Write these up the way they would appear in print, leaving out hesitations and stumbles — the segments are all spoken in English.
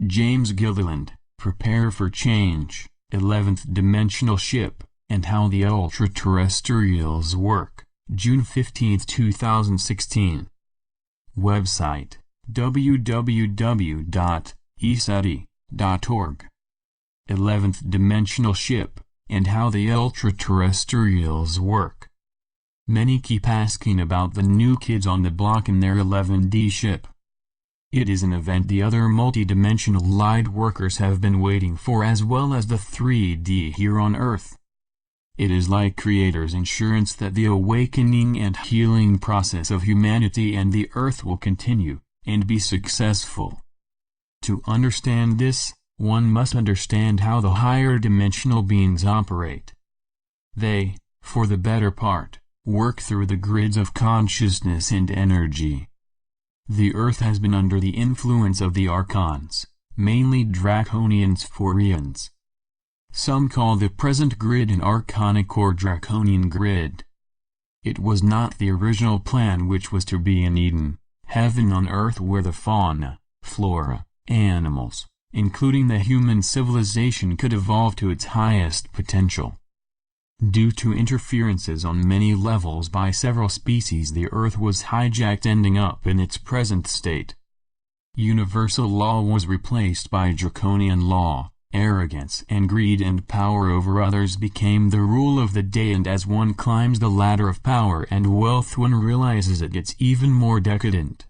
James Gilliland, Prepare for Change, 11th Dimensional Ship, and How the Ultraterrestrials Work, June 15, 2016. Website, www.eseti.org. 11th Dimensional Ship, and How the Ultraterrestrials Work. Many keep asking about the new kids on the block in their 11D ship. It is an event the other multi-dimensional light workers have been waiting for, as well as the 3D here on Earth. It is like Creator's insurance that the awakening and healing process of humanity and the Earth will continue, and be successful. To understand this, one must understand how the higher dimensional beings operate. They, for the better part, work through the grids of consciousness and energy. The Earth has been under the influence of the Archons, mainly Draconians Phorians. Some call the present grid an Archonic or Draconian grid. It was not the original plan, which was to be an Eden, heaven on Earth where the fauna, flora, animals, including the human civilization, could evolve to its highest potential. Due to interferences on many levels by several species, the Earth was hijacked, ending up in its present state. Universal law was replaced by draconian law. Arrogance and greed and power over others became the rule of the day, and as one climbs the ladder of power and wealth, one realizes it gets even more decadent.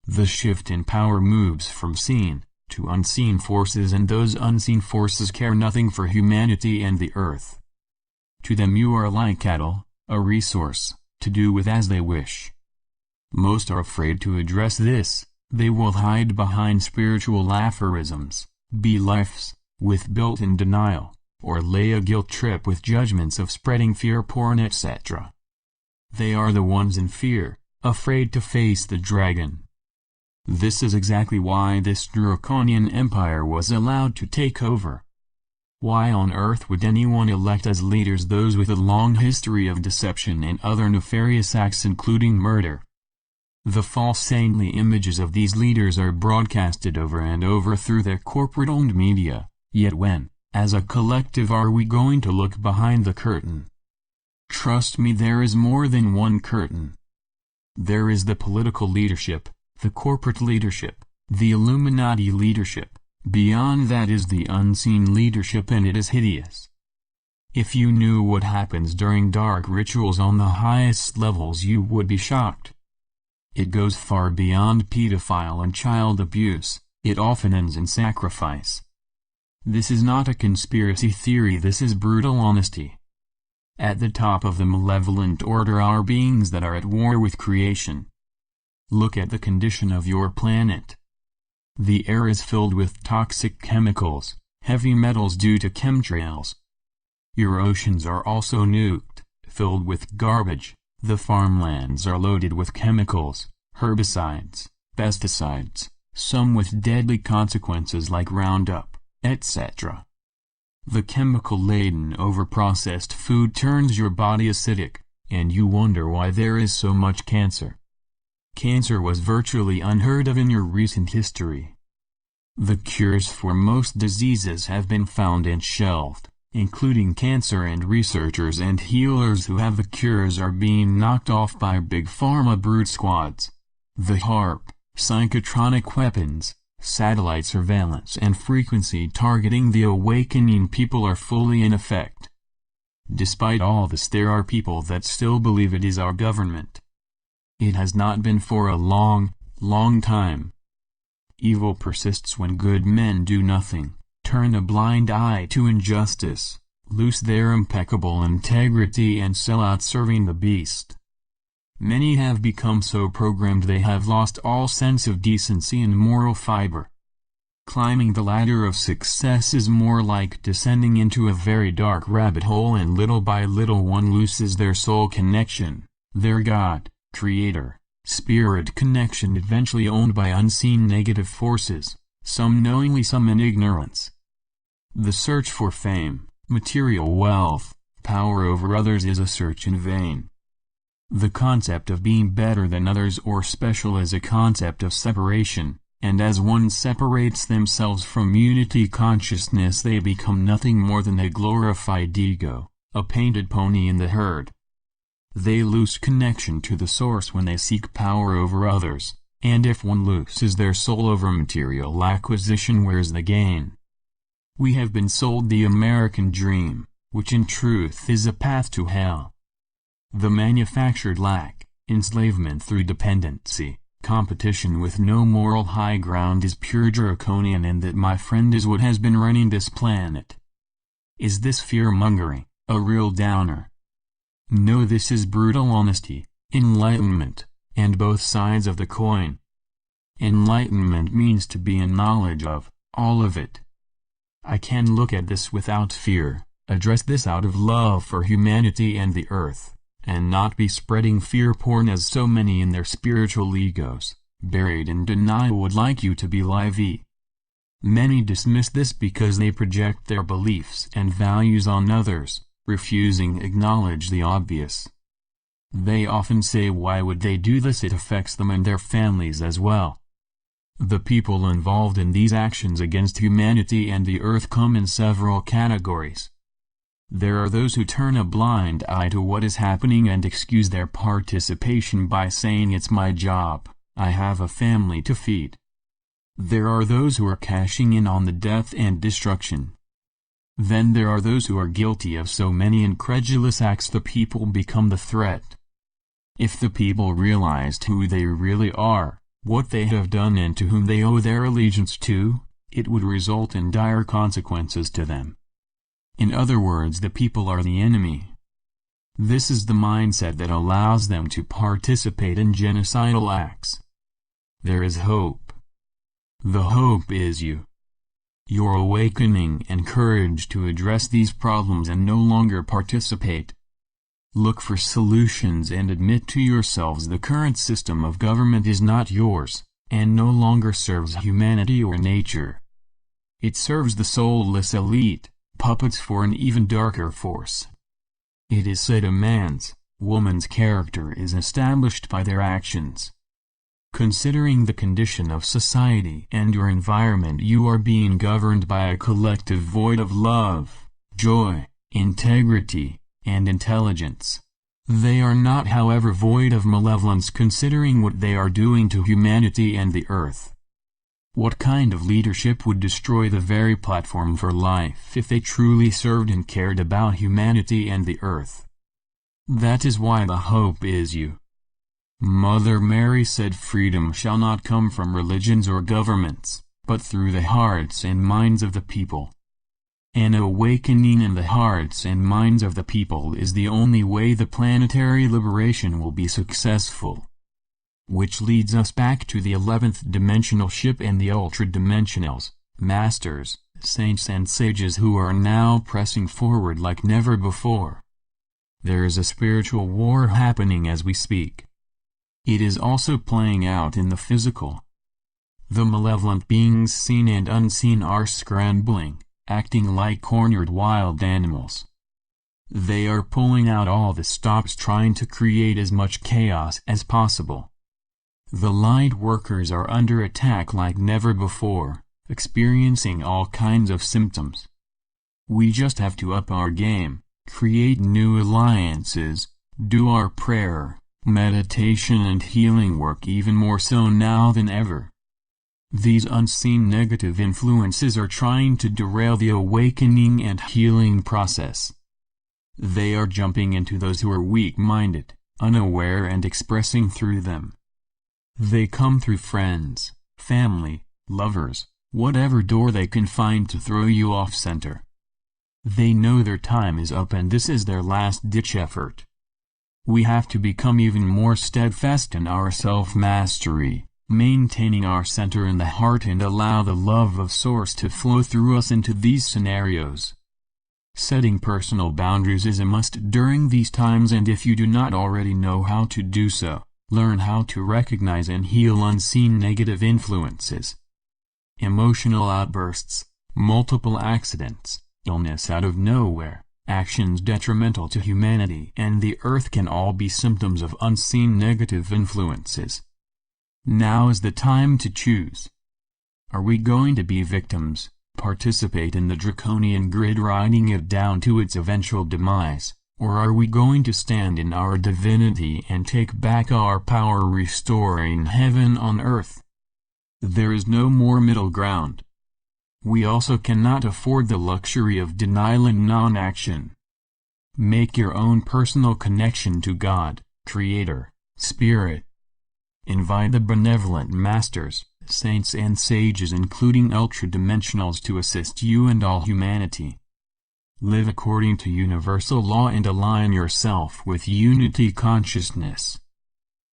The shift in power moves from seen to unseen forces, and those unseen forces care nothing for humanity and the Earth. To them you are like cattle, a resource, to do with as they wish. Most are afraid to address this. They will hide behind spiritual aphorisms, beliefs, with built-in denial, or lay a guilt trip with judgments of spreading fear porn, etc. They are the ones in fear, afraid to face the dragon. This is exactly why this draconian empire was allowed to take over. Why on earth would anyone elect as leaders those with a long history of deception and other nefarious acts, including murder? The false saintly images of these leaders are broadcasted over and over through their corporate-owned media, yet when, as a collective, are we going to look behind the curtain? Trust me, there is more than one curtain. There is the political leadership, the corporate leadership, the Illuminati leadership. Beyond that is the unseen leadership, and it is hideous. If you knew what happens during dark rituals on the highest levels, you would be shocked. It goes far beyond pedophile and child abuse. It often ends in sacrifice. This is not a conspiracy theory, this is brutal honesty. At the top of the malevolent order are beings that are at war with creation. Look at the condition of your planet. The air is filled with toxic chemicals, heavy metals due to chemtrails. Your oceans are also nuked, filled with garbage. The farmlands are loaded with chemicals, herbicides, pesticides, some with deadly consequences like Roundup, etc. The chemical-laden overprocessed food turns your body acidic, and you wonder why there is so much cancer. Cancer was virtually unheard of in your recent history. The cures for most diseases have been found and shelved, including cancer, and researchers and healers who have the cures are being knocked off by big pharma brute squads. The HARP, psychotronic weapons, satellite surveillance and frequency targeting the awakening people are fully in effect. Despite all this, there are people that still believe it is our government. It has not been for a long, long time. Evil persists when good men do nothing, turn a blind eye to injustice, lose their impeccable integrity and sell out serving the beast. Many have become so programmed they have lost all sense of decency and moral fiber. Climbing the ladder of success is more like descending into a very dark rabbit hole, and little by little one loses their soul connection, their God, Creator, spirit connection, eventually owned by unseen negative forces, some knowingly, some in ignorance. The search for fame, material wealth, power over others is a search in vain. The concept of being better than others or special is a concept of separation, and as one separates themselves from unity consciousness they become nothing more than a glorified ego, a painted pony in the herd. They lose connection to the source when they seek power over others, and if one loses their soul over material acquisition, where's the gain? We have been sold the American dream, which in truth is a path to hell. The manufactured lack, enslavement through dependency, competition with no moral high ground is pure draconian, and that, my friend, is what has been running this planet. Is this fear-mongering, a real downer? No, this is brutal honesty, enlightenment, and both sides of the coin. Enlightenment means to be in knowledge of all of it. I can look at this without fear, address this out of love for humanity and the earth, and not be spreading fear porn as so many in their spiritual egos, buried in denial, would like you to believe. Many dismiss this because they project their beliefs and values on others, refusing to acknowledge the obvious. They often say, why would they do this? It affects them and their families as well. The people involved in these actions against humanity and the earth come in several categories. There are those who turn a blind eye to what is happening and excuse their participation by saying, it's my job, I have a family to feed. There are those who are cashing in on the death and destruction. Then there are those who are guilty of so many incredulous acts the people become the threat. If the people realized who they really are, what they have done and to whom they owe their allegiance to, it would result in dire consequences to them. In other words, the people are the enemy. This is the mindset that allows them to participate in genocidal acts. There is hope. The hope is you. Your awakening and courage to address these problems and no longer participate. Look for solutions and admit to yourselves the current system of government is not yours, and no longer serves humanity or nature. It serves the soulless elite, puppets for an even darker force. It is said a man's, woman's character is established by their actions. Considering the condition of society and your environment, you are being governed by a collective void of love, joy, integrity, and intelligence. They are not, however, void of malevolence considering what they are doing to humanity and the earth. What kind of leadership would destroy the very platform for life if they truly served and cared about humanity and the earth? That is why the hope is you. Mother Mary said freedom shall not come from religions or governments, but through the hearts and minds of the people. An awakening in the hearts and minds of the people is the only way the planetary liberation will be successful. Which leads us back to the 11th dimensional ship and the ultra-dimensionals, masters, saints and sages who are now pressing forward like never before. There is a spiritual war happening as we speak. It is also playing out in the physical. The malevolent beings seen and unseen are scrambling, acting like cornered wild animals. They are pulling out all the stops, trying to create as much chaos as possible. The light workers are under attack like never before, experiencing all kinds of symptoms. We just have to up our game, create new alliances, do our prayer, meditation and healing work even more so now than ever. These unseen negative influences are trying to derail the awakening and healing process. They are jumping into those who are weak-minded, unaware, and expressing through them. They come through friends, family, lovers, whatever door they can find to throw you off center. They know their time is up and this is their last-ditch effort. We have to become even more steadfast in our self-mastery, maintaining our center in the heart and allow the love of Source to flow through us into these scenarios. Setting personal boundaries is a must during these times, and if you do not already know how to do so, learn how to recognize and heal unseen negative influences. Emotional outbursts, multiple accidents, illness out of nowhere, actions detrimental to humanity and the earth can all be symptoms of unseen negative influences. Now is the time to choose. Are we going to be victims, participate in the draconian grid riding it down to its eventual demise, or are we going to stand in our divinity and take back our power, restoring heaven on earth? There is no more middle ground. We also cannot afford the luxury of denial and non-action. Make your own personal connection to God, Creator, Spirit. Invite the benevolent masters, saints and sages including ultradimensionals to assist you and all humanity. Live according to universal law and align yourself with unity consciousness.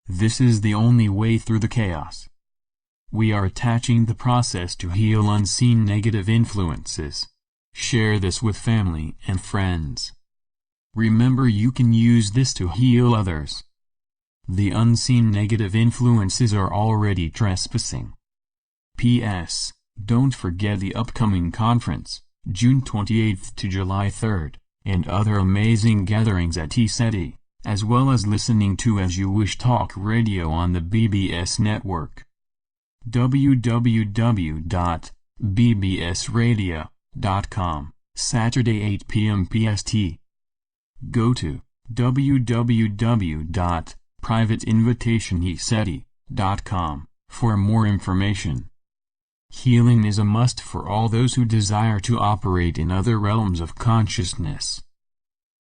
This is the only way through the chaos. We are attaching the process to heal unseen negative influences. Share this with family and friends. Remember, you can use this to heal others. The unseen negative influences are already trespassing. P.S. Don't forget the upcoming conference, June 28th to July 3rd, and other amazing gatherings at ESETI, as well as listening to As You Wish Talk Radio on the BBS network. www.bbsradio.com, Saturday 8 p.m. PST. Go to www.privateinvitationeseti.com for more information. Healing is a must for all those who desire to operate in other realms of consciousness.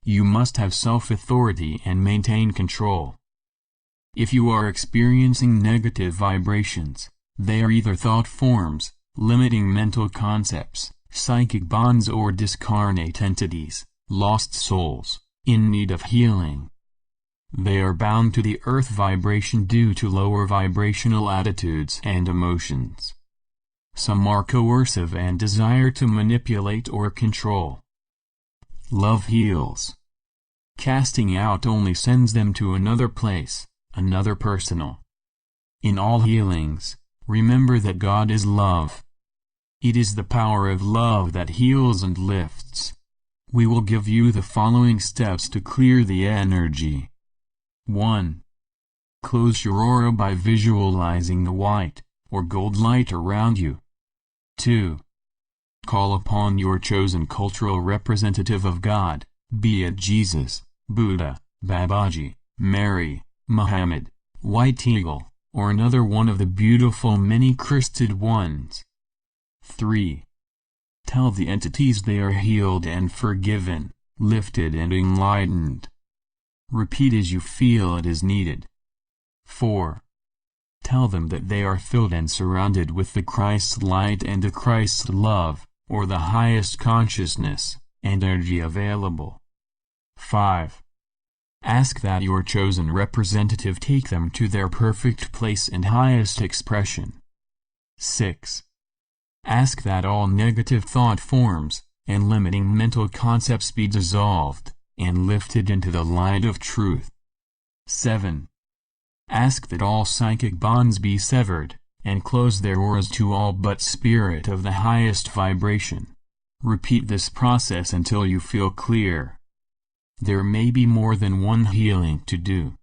You must have self-authority and maintain control. If you are experiencing negative vibrations, they are either thought forms, limiting mental concepts, psychic bonds, or discarnate entities, lost souls, in need of healing. They are bound to the earth vibration due to lower vibrational attitudes and emotions. Some are coercive and desire to manipulate or control. Love heals. Casting out only sends them to another place, another personal. In all healings, remember that God is love. It is the power of love that heals and lifts. We will give you the following steps to clear the energy. 1. Close your aura by visualizing the white or gold light around you. 2. Call upon your chosen cultural representative of God, be it Jesus, Buddha, Babaji, Mary, Muhammad, White Eagle, or another one of the beautiful many-crested ones. 3. Tell the entities they are healed and forgiven, lifted and enlightened. Repeat as you feel it is needed. 4. Tell them that they are filled and surrounded with the Christ light and the Christ love, or the highest consciousness, energy available. 5. Ask that your chosen representative take them to their perfect place and highest expression. 6. Ask that all negative thought forms and limiting mental concepts be dissolved and lifted into the light of truth. 7. Ask that all psychic bonds be severed and close their auras to all but spirit of the highest vibration. Repeat this process until you feel clear. There may be more than one healing to do.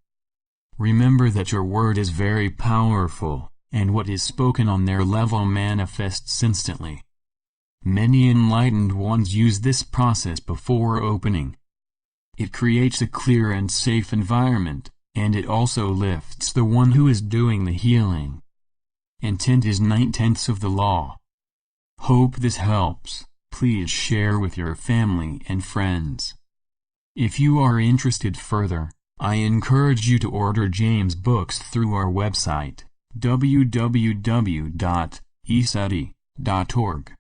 Remember that your word is very powerful, and what is spoken on their level manifests instantly. Many enlightened ones use this process before opening. It creates a clear and safe environment, and it also lifts the one who is doing the healing. Intent is 9/10 of the law. Hope this helps. Please share with your family and friends. If you are interested further, I encourage you to order James' books through our website, www.eseti.org.